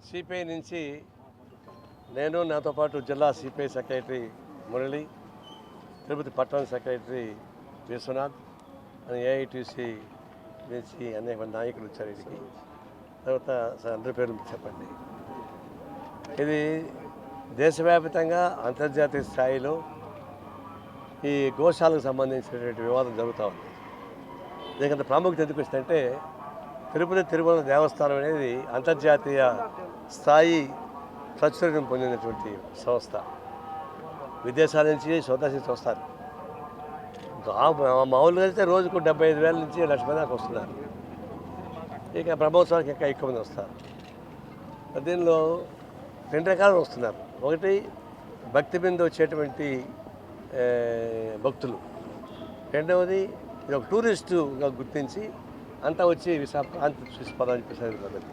CPI నుంచి నేను, నాతో పాటు జిల్లా సిపిఐ సెక్రటరీ మురళి, తిరుపతి పట్టణ సెక్రటరీ విశ్వనాథ్, ఏఐటీసీ నుంచి అనేక మంది నాయకులు వచ్చారు ఇదికి. తర్వాత అందరి పేర్లు చెప్పండి. ఇది దేశవ్యాప్తంగా అంతర్జాతీయ స్థాయిలో ఈ గోశాలకు సంబంధించినటువంటి వివాదం జరుగుతూ ఉంది. దీనికి ప్రాముఖ్యత ఎందుకు వచ్చిందంటే తిరుపతి తిరుమల దేవస్థానం అనేది అంతర్జాతీయ స్థాయి ప్రాచుర్యం పొందినటువంటి సంస్థ. విదేశాల నుంచి స్వదేశీ నుంచి వస్తారు. మామూలుగా అయితే రోజుకు 75,000 నుంచి 1,00,000 మంది దాకా వస్తున్నారు. ఇక బ్రహ్మోత్సవానికి ఇంకా ఎక్కువ మంది వస్తారు. దీనిలో 2 రకాలు వస్తున్నారు. ఒకటి భక్తి మీద వచ్చేటువంటి భక్తులు, రెండవది ఇది ఒక టూరిస్టుగా గుర్తించి అంతా వచ్చి ప్రాంతం చూసిపోదామని చెప్పేసి పద్ధతి.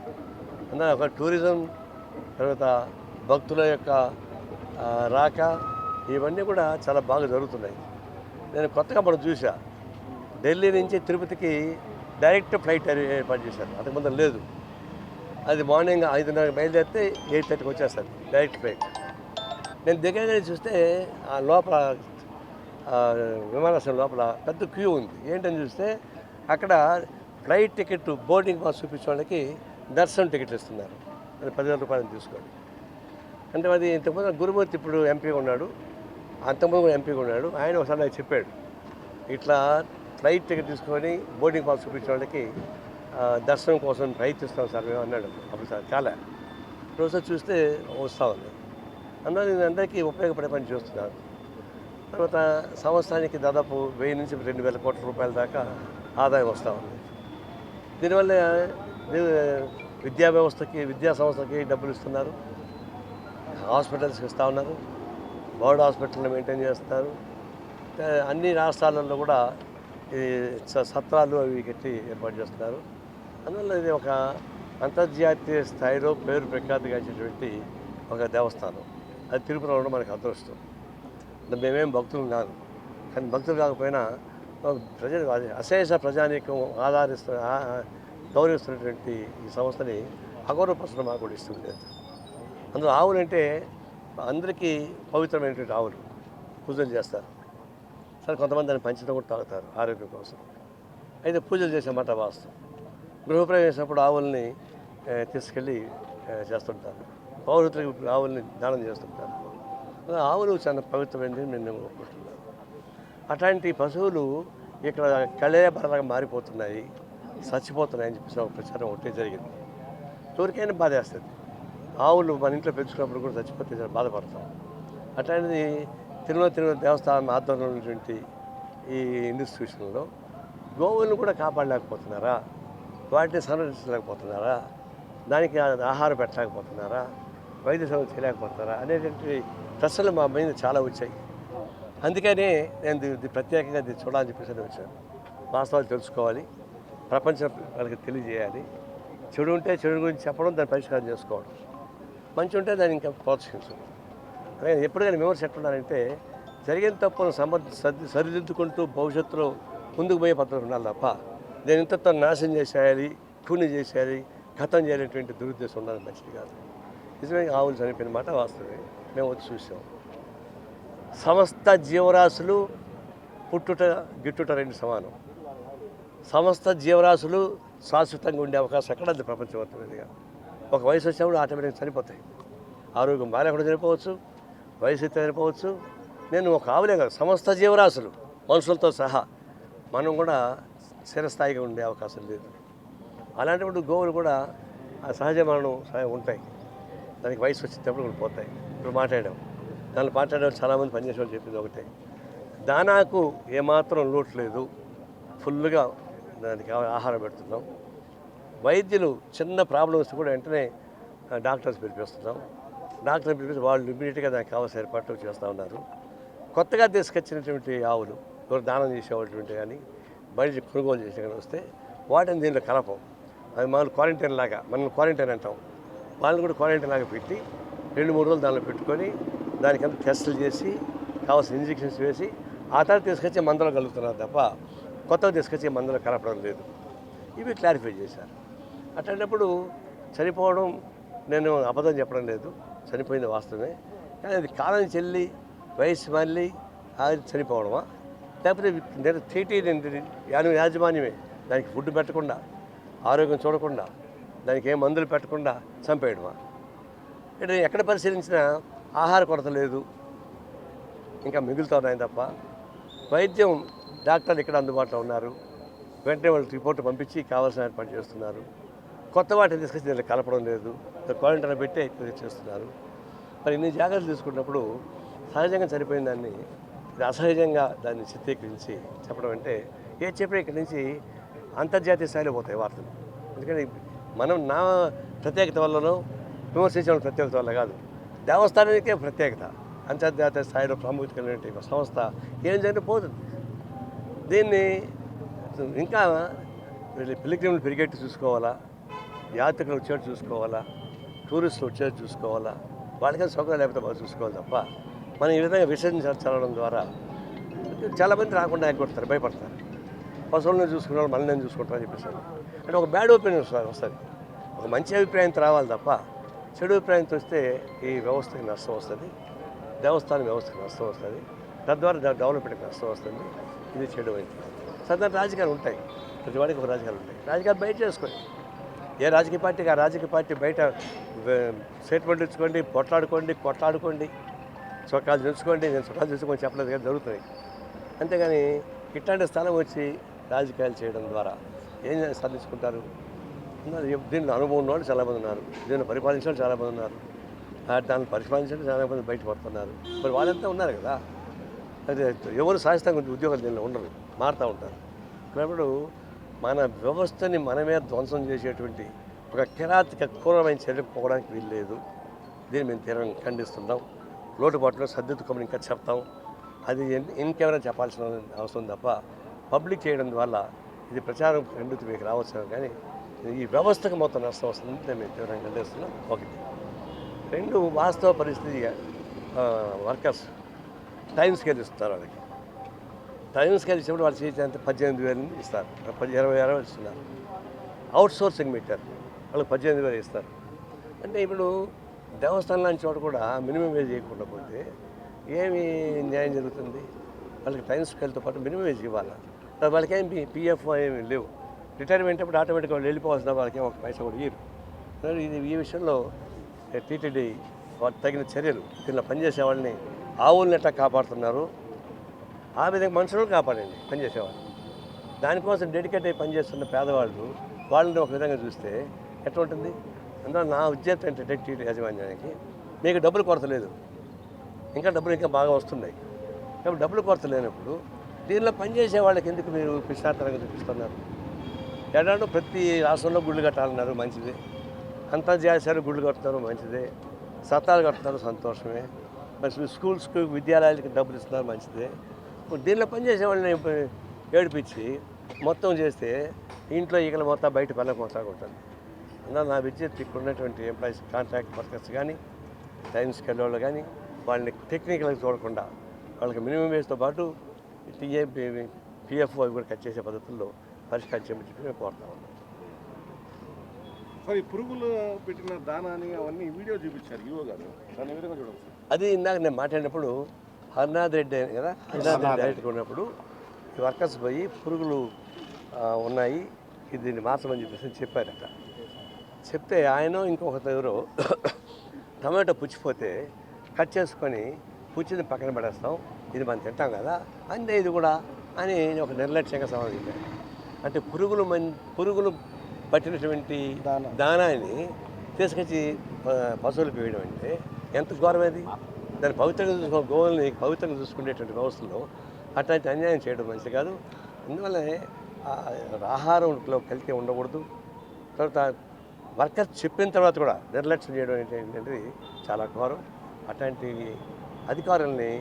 అందులో ఒక టూరిజం, తర్వాత భక్తుల యొక్క రాక, ఇవన్నీ కూడా చాలా బాగా జరుగుతున్నాయి. నేను కొత్తగా మనం చూసా, ఢిల్లీ నుంచి తిరుపతికి డైరెక్ట్ ఫ్లైట్ ఏర్పాటు చేశారు. అంతకుముందు లేదు. అది మార్నింగ్ 5:30 బయలుదేరితే 8:30కి వచ్చేస్తుంది డైరెక్ట్ ఫ్లైట్. నేను దగ్గరగా చూస్తే ఆ లోపల విమానాశ్రయం లోపల పెద్ద క్యూ ఉంది. ఏంటని చూస్తే అక్కడ ఫ్లైట్ టికెట్ బోర్డింగ్ పాస్ చూపించే వాళ్ళకి దర్శనం టికెట్లు ఇస్తున్నారు. అది 10,000 రూపాయలు తీసుకోండి. అంటే అది ఇంతకుముందు గురుమూర్తి ఇప్పుడు ఎంపీగా ఉన్నాడు, అంతకుముందు ఎంపీగా ఉన్నాడు. ఆయన ఒకసారి నాకు చెప్పాడు, ఇట్లా ఫ్లైట్ టికెట్ తీసుకొని బోర్డింగ్ పాస్ చూపించే వాళ్ళకి దర్శనం కోసం ప్రయత్నిస్తాం సార్ మేము అన్నాడు. అప్పుడు సార్ చాలా రోజు చూస్తే వస్తూ ఉంది. అందువల్ల నేను అందరికీ ఉపయోగపడే పని చేస్తున్నాను. తర్వాత సంవత్సరానికి దాదాపు 1000 నుంచి 2,000 కోట్ల రూపాయల దాకా ఆదాయం వస్తూ ఉంది. దీనివల్ల విద్యా వ్యవస్థకి, విద్యా సంస్థకి డబ్బులు ఇస్తున్నారు, హాస్పిటల్స్కి ఇస్తూ ఉన్నారు, బోర్డు హాస్పిటల్ని మెయింటైన్ చేస్తున్నారు. అన్ని రాష్ట్రాలలో కూడా ఈ సత్రాలు అవి కట్టి ఏర్పాటు చేస్తున్నారు. అందువల్ల ఇది ఒక అంతర్జాతీయ స్థాయిలో పేరు ప్రఖ్యాతిగాంచేటువంటి ఒక దేవస్థానం. అది తిరుపతిలో ఉండడం మనకు అదృష్టం. మేమేం భక్తులు కాదు, కానీ భక్తులు కాకపోయినా ప్రజలు అశేష ప్రజానీకం గౌరవిస్తున్నటువంటి ఈ సంస్థని అగౌరవపరచడం మాకు కూడా ఇష్టం లేదు. అందులో ఆవులు అంటే అందరికీ పవిత్రమైనటువంటి ఆవులు పూజలు చేస్తారు. సరే, కొంతమంది దాన్ని పంచడం కూడా తాగుతారు ఆరోగ్యం కోసం. అయితే పూజలు చేసేమాట వాస్తవం. గృహప్రవేశించినప్పుడు ఆవుల్ని తీసుకెళ్ళి చేస్తుంటారు. పౌరుతులకు ఆవుల్ని దానం చేస్తుంటారు. ఆవులు చాలా పవిత్రమైనది నేను ఒప్పుకుంటున్నాను. అట్లాంటి పశువులు ఇక్కడ కళేబరగా మారిపోతున్నాయి, చచ్చిపోతున్నాయని చెప్పేసి ఒక ప్రచారం ఒకటే జరిగింది. ఎవరికైనా బాధేస్తుంది. ఆవులు మన ఇంట్లో పెంచుకున్నప్పుడు కూడా చచ్చిపోతే చాలా బాధపడతాం. అట్లాంటిది తిరుమల దేవస్థానం ఆధ్వర్యంలో ఉన్నటువంటి ఈ ఇన్స్టిట్యూషన్లో గోవులను కూడా కాపాడలేకపోతున్నారా, వాటిని సంరక్షించలేకపోతున్నారా, దానికి ఆహారం పెట్టలేకపోతున్నారా, వైద్య సేవలు చేయలేకపోతున్నారా అనేటువంటి ప్రశ్నలు మా మీద చాలా వచ్చాయి. అందుకనే నేను ప్రత్యేకంగా దీన్ని చూడాలని చెప్పేసి వచ్చాను. వాస్తవాలు తెలుసుకోవాలి, ప్రపంచం వాళ్ళకి తెలియజేయాలి. చెడు ఉంటే చెడు గురించి చెప్పడం, దాన్ని పరిష్కారం చేసుకోవడం, మంచి ఉంటే దాన్ని ఇంకా ప్రోత్సహించడం. అలాగే ఎప్పుడు కానీ విమర్శ ఎట్లున్నారంటే జరిగిన తప్పును సరిదిద్దుకుంటూ భవిష్యత్తులో ముందుకు పోయే పద్ధతి ఉండాలి తప్ప నేను ఇంతతో నాశనం చేసేయాలి, కూని చేసేయాలి, ఖతం చేయలేటువంటి దురుద్దేశం ఉండాలి మంచిది కాదు. నిజమే, ఆవులు చనిపోయిన మాట వాస్తవమే. మేము వచ్చి చూసాం. సమస్త జీవరాశులు పుట్టుట గిట్టుట 2 సమానం. సమస్త జీవరాశులు శాశ్వతంగా ఉండే అవకాశం ఎక్కడ ఉంది ప్రపంచవంతమైనదిగా. ఒక వయసు వచ్చినప్పుడు ఆటోమేటిక్గా చనిపోతాయి. ఆరోగ్యం బాగాలేకుండా చనిపోవచ్చు, వయసు అయితే చనిపోవచ్చు. నేను ఒక ఆవులే కాదు, సమస్త జీవరాశులు మనుషులతో సహా మనం కూడా స్థిరస్థాయిగా ఉండే అవకాశం లేదు. అలాంటప్పుడు గోవులు కూడా ఆ సహజ మరణం ఉంటాయి. దానికి వయసు వచ్చేటప్పుడు కూడా పోతాయి. ఇప్పుడు మాట్లాడాం, దాన్ని మాట్లాడేవాళ్ళు చాలామంది పనిచేసే వాళ్ళు చెప్పింది ఒకటే, దానాకు ఏమాత్రం లోటు లేదు, ఫుల్గా దానికి ఆహారం పెడుతున్నాం. వైద్యులు చిన్న ప్రాబ్లం వస్తే కూడా వెంటనే డాక్టర్స్ పిలిపిస్తున్నాం. డాక్టర్ని పిలిపిస్తే వాళ్ళు ఇమ్మీడియట్గా దానికి కావాల్సిన ఏర్పాట్లు చేస్తూ ఉన్నారు. కొత్తగా తీసుకొచ్చినటువంటి ఆవులు ఎవరు దానం చేసేవాళ్ళటువంటి కానీ బయట కొనుగోలు చేసే కానీ వస్తే వాటిని దీంట్లో కలపం. అది మనం క్వారంటైన్ లాగా, మనం క్వారంటైన్ అంటాం, వాళ్ళని కూడా క్వారంటైన్ లాగా పెట్టి 2-3 రోజులు దానిలో పెట్టుకొని దానికంతా టెస్టులు చేసి కావాల్సిన ఇంజెక్షన్స్ వేసి ఆ తర్వాత తీసుకొచ్చే మందులు కలుగుతున్నారు తప్ప కొత్తగా తీసుకొచ్చే మందులు కలపడం లేదు. ఇవి క్లారిఫై చేశారు. అట్లాంటప్పుడు చనిపోవడం నేను అబద్ధం చెప్పడం లేదు, చనిపోయింది వాస్తవమే. కానీ అది కాలం చెల్లి వయసు మళ్ళీ అది చనిపోవడమా, లేకపోతే నేను తీటీ యాజమాన్యమే దానికి ఫుడ్ పెట్టకుండా, ఆరోగ్యం చూడకుండా, దానికి ఏం మందులు పెట్టకుండా చంపేయడమా? అంటే ఎక్కడ పరిశీలించినా ఆహార కొరత లేదు, ఇంకా మిగులుతున్నాయి తప్ప. వైద్యం డాక్టర్లు ఇక్కడ అందుబాటులో ఉన్నారు, వెంటనే వాళ్ళు రిపోర్ట్ పంపించి కావాల్సిన ఏర్పాటు చేస్తున్నారు. కొత్త వాటిని తీసుకొచ్చి దీన్ని కలపడం లేదు, క్వారంటైన్ పెట్టే ఎక్కువ చేస్తున్నారు. మరి ఇన్ని జాగ్రత్తలు తీసుకున్నప్పుడు సహజంగా చనిపోయిన దాన్ని ఇది అసహజంగా దాన్ని చిత్రీకరించి చెప్పడం అంటే చెప్పినా ఇక్కడి నుంచి అంతర్జాతీయ స్థాయిలో పోతాయి వార్తలు. ఎందుకంటే మనం నా ప్రత్యేకత వల్లనో విమర్శించడం ప్రత్యేకత వల్ల కాదు, దేవస్థానానికే ప్రత్యేకత, అంతర్జాతీయ స్థాయిలో ప్రాముఖ్యత కలిగిన సంస్థ ఏం జరిగినా పోతుంది. దీన్ని ఇంకా పిలిగ్రిమ్లు పెరిగేట్టు చూసుకోవాలా, యాత్రికులు వచ్చేట్టు చూసుకోవాలా, టూరిస్టులు వచ్చేట్టు చూసుకోవాలా, వాళ్ళకైనా సౌకర్యం లేకపోతే బాగా చూసుకోవాలి తప్ప మనం ఈ విధంగా విసర్జన చల్లడం ద్వారా చాలామంది రాకుండా ఎగ్గొడతారు, భయపడతారు. పశువులను చూసుకున్న వాళ్ళు మనల్ని చూసుకుంటారని చెప్పేసి అంటే ఒక బ్యాడ్ ఒపీనియన్ వస్తుంది. ఒక మంచి అభిప్రాయంతో రావాలి తప్ప చెడు అభిప్రాయంతో వస్తే ఈ వ్యవస్థకి నష్టం వస్తుంది, దేవస్థానం వ్యవస్థకి నష్టం వస్తుంది, తద్వారా డెవలప్మెంట్కి నష్టం వస్తుంది. ఇది చెడు అయింది. సాధారణ రాజకీయాలు ఉంటాయి, ప్రతి వాడికి ఒక రాజకీయాలు ఉంటాయి. రాజకీయాలు బయట చేసుకోండి, ఏ రాజకీయ పార్టీకి ఆ రాజకీయ పార్టీ బయట స్టేట్మెంట్ ఇచ్చుకోండి, కొట్లాడుకోండి, చొక్కాలు తెలుసుకోండి. నేను చొక్కాలు తెలుసుకొని చెప్పలేదు కానీ జరుగుతున్నాయి. అంతేగాని ఇట్లాంటి స్థలం వచ్చి రాజకీయాలు చేయడం ద్వారా ఏం సాధించుకుంటారు? దీనిలో అనుభవం ఉన్న వాళ్ళు చాలామంది ఉన్నారు, దీన్ని పరిపాలించిన వాళ్ళు చాలామంది ఉన్నారు, దాన్ని పరిపాలించడం చాలామంది బయటపడుతున్నారు. మరి వాళ్ళంతా ఉన్నారు కదా, అదే ఎవరు శాశ్వతంగా ఉద్యోగాలు దీనిలో ఉండరు, మారుతూ ఉంటారు. కాబట్టి మన వ్యవస్థని మనమే ధ్వంసం చేసేటువంటి ఒక కిరాతక క్రూరమైన చర్యకు పోవడానికి వీల్లేదు. దీన్ని మేము తీవ్రంగా ఖండిస్తున్నాం. లోటుపాట్లో సర్దిద్దుకోమని ఇంకా చెప్తాం. అది ఇంకెవరైనా చెప్పాల్సిన అవసరం తప్ప పబ్లిక్ చేయడం వల్ల ఇది ప్రచారం రెండుకి మీకు రావచ్చు, కానీ ఈ వ్యవస్థకు మొత్తం నష్టం వస్తుంది. మేము తీవ్రంగా ఖండిస్తున్నాం. ఒకటి. రెండు, వాస్తవ పరిస్థితి వర్కర్స్ టైం స్కేల్ ఇస్తారు. వాళ్ళకి టైం స్కేల్ ఇచ్చినప్పుడు వాళ్ళు చేసేంత 18,000 ఇస్తారు, 20,000 ఇస్తున్నారు. అవుట్ సోర్సింగ్ పెట్టారు, వాళ్ళకి 18,000 ఇస్తారు. అంటే ఇప్పుడు దేవస్థానం లాంటి చోట కూడా మినిమం వేజ్ చేయకుండా పోతే ఏమి న్యాయం జరుగుతుంది? వాళ్ళకి టైం స్కేల్తో పాటు మినిమం వేజ్ ఇవ్వాలి. వాళ్ళకి ఏమి పిఎఫ్ ఏమి లేవు. రిటైర్మెంట్ అప్పుడు ఆటోమేటిక్గా వాళ్ళు వెళ్ళిపోవాల్సిన వాళ్ళకి ఒక పైసా కూడా ఇయ్యరు. ఇది ఈ విషయంలో టీటీడీ వాటి తగిన చర్యలు, దీనిలో పనిచేసే వాళ్ళని ఆవుల్ని ఎట్లా కాపాడుతున్నారు ఆ విధంగా మనుషులను కాపాడండి పనిచేసేవాళ్ళు. దానికోసం డెడికేట్ అయ్యి పనిచేస్తున్న పేదవాళ్ళు వాళ్ళని ఒక విధంగా చూస్తే ఎట్లా ఉంటుంది? అందులో నా ఉద్దేశం ఏంటంటే టీటీ యాజమాన్యానికి మీకు డబ్బులు కొరత లేదు, ఇంకా డబ్బులు ఇంకా బాగా వస్తున్నాయి. కాబట్టి డబ్బులు కొరత లేనప్పుడు దీనిలో పనిచేసే వాళ్ళకి ఎందుకు మీరు పిశాతరంగా చూపిస్తున్నారు? ఎలాంటి ప్రతి రాష్ట్రంలో గుళ్ళు కట్టాలన్నారు, మంచిదే. అంతర్జాతీయ గుళ్ళు కడుతున్నారు, మంచిదే. సత్తాలు కడుతున్నారు, సంతోషమే. మరి స్కూల్స్కి విద్యాలయాలకి డబ్బులు ఇస్తున్నారు, మంచిదే. దీనిలో పనిచేసే వాళ్ళని ఏడిపించి మొత్తం చేస్తే ఇంట్లో ఈగలు మొత్తం బయట పనులకు కొనసాగుంటుంది. అందువల్ల నా విద్యుత్ ఇక్కడ ఉన్నటువంటి ఎంప్లాయీస్, కాంట్రాక్ట్ వర్కర్స్ కానీ, టైం స్కేల్ వాళ్ళు కానీ వాళ్ళని టెక్నికల్గా చూడకుండా వాళ్ళకి మినిమం వేస్తో పాటు పిఎఫ్ అవి కూడా కట్ చేసే పద్ధతుల్లో పరిష్కారం చేయమని చెప్పి మేము కోరుతా ఉన్నాం. సార్, ఈ పురుగులు పెట్టిన దానాన్ని అవన్నీ వీడియో చూపించారు ఈవో గారు, దాని విధంగా చూడండి. అది ఇందాక నేను మాట్లాడినప్పుడు హర్నాథ్ రెడ్డి కదా, హర్నాథ్ రెడ్డి డైరెక్ట్గా ఉన్నప్పుడు ఈ వర్కర్స్ పోయి పురుగులు ఉన్నాయి, ఇది దీన్ని మార్చమని చెప్పేసి చెప్పారట. చెప్తే ఆయన ఇంకొక ఎవరో టమాటో పుచ్చిపోతే కట్ చేసుకొని పుచ్చిని పక్కన పడేస్తాం, ఇది మనం తింటాం కదా అంతే ఇది కూడా అని ఒక నిర్లక్ష్యంగా సమాధానం చెప్పారు. అంటే పురుగులు పట్టినటువంటి దానాన్ని తీసుకొచ్చి పశువులకు వేయడం అంటే ఎంత ఘోరమేది. దాన్ని పవిత్రంగా గోవుల్ని పవిత్రంగా చూసుకునేటువంటి వ్యవస్థలో అట్లాంటి అన్యాయం చేయడం మంచిది కాదు. అందువల్లనే ఆహారంలో కలిసి ఉండకూడదు. తర్వాత వర్కర్స్ చెప్పిన తర్వాత కూడా నిర్లక్ష్యం చేయడం ఏంటంటే చాలా ఘోరం. అట్లాంటి అధికారులని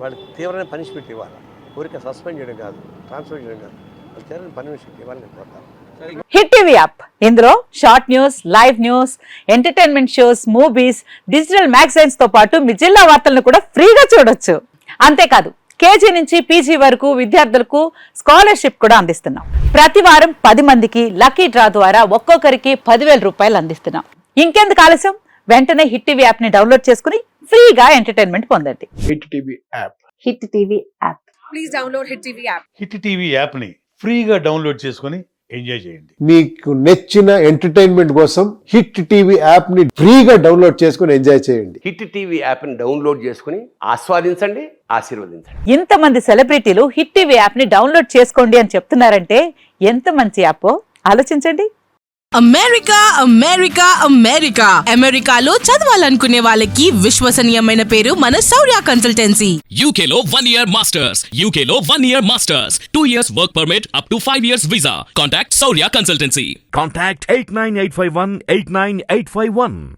వాళ్ళకి తీవ్రమైన పనిష్మెంట్ ఇవ్వాలి. ఊరికే సస్పెండ్ చేయడం కాదు, ట్రాన్స్ఫర్ చేయడం కాదు, వాళ్ళు తీవ్రమైన పనిష్మెంట్ ఇవ్వాలని కోరుతాను. హిట్ టీవీ యాప్, ఇందులో short news, live news, entertainment shows, movies, digital magazines తో పాటు మీ జిల్లా వార్తలను కూడా ఫ్రీగా చూడొచ్చు. అంతేకాదు కేజీ నుంచి పీజీ వరకు విద్యార్థులకు స్కాలర్షిప్ కూడా అందిస్తున్నాం. ప్రతి వారం 10 మందికి లక్కీ డ్రా ద్వారా ఒక్కొక్కరికి 10,000 రూపాయలు అందిస్తున్నాం. ఇంకెందుకు ఆలస్యం, వెంటనే హిట్ టీవీ యాప్ ని డౌన్లోడ్ చేసుకుని ఫ్రీగా ఎంటర్టైన్మెంట్ పొందండి. Hit TV app. Hit TV app. Hit TV యాప్ని ఫ్రీగా డౌన్లోడ్ చేసుకొని ఎంజాయ్ చేయండి. మీకు నచ్చిన ఎంటర్టైన్మెంట్ కోసం హిట్ టీవీ యాప్ ని ఫ్రీగా డౌన్లోడ్ చేసుకుని ఎంజాయ్ చేయండి. హిట్ టీవీ యాప్ని డౌన్లోడ్ చేసుకుని ఆస్వాదించండి, ఆశీర్వదించండి. ఇంతమంది సెలబ్రిటీలు హిట్ టీవీ యాప్ ని డౌన్లోడ్ చేసుకోండి అని చెప్తున్నారంటే ఎంత మంచి యాప్ ఆలోచించండి. అమెరికా అమెరికా అమెరికా అమెరికాలో చదవాలనుకునే వాళ్ళకి విశ్వసనీయమైన పేరు మన శౌర్య కన్సల్టెన్సీ. UK లో 1 year masters. UK లో 1 year masters. 2 years work permit up to 5 years visa. Contact Saurya Consultancy. Contact 89851 89851.